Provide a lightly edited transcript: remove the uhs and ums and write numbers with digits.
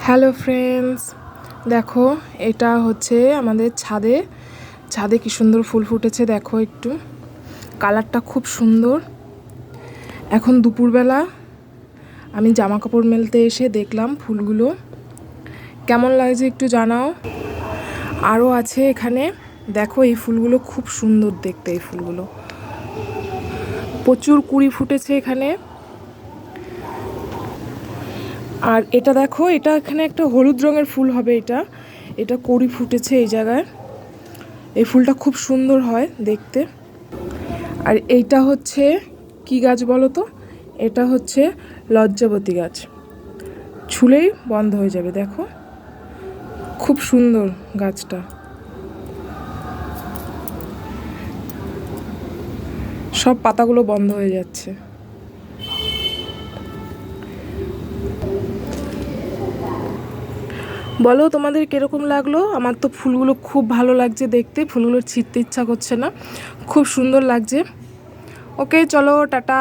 Hello friends, দেখো এটা হচ্ছে আমাদের ছাদে কি সুন্দর ফুল ফুটেছে। দেখো একটু কালারটা খুব সুন্দর। এখন দুপুরবেলা আমি জামা কাপড় মেলতে এসে দেখলাম ফুলগুলো কেমন লাগছে একটু জানাও। আরও আছে এখানে, দেখো এই ফুলগুলো খুব সুন্দর দেখতে। এই ফুলগুলো প্রচুর কুড়ি ফুটেছে এখানে। আর এটা দেখো, এটা এখানে একটা হলুদ রঙের ফুল হবে। এটা কড়ি ফুটেছে এই জায়গায়। এই ফুলটা খুব সুন্দর হয় দেখতে। আর এইটা হচ্ছে কি গাছ বলো তো? এটা হচ্ছে লজ্জাবতী গাছ। ছুলেই বন্ধ হয়ে যাবে। দেখো খুব সুন্দর গাছটা। সব পাতাগুলো বন্ধ হয়ে যাচ্ছে। বলো তোমাদের কীরকম লাগলো? আমার তো ফুলগুলো খুব ভালো লাগছে দেখতে। ফুলগুলো ছিঁড়তে ইচ্ছা করছে না, খুব সুন্দর লাগছে। ওকে, চলো টাটা।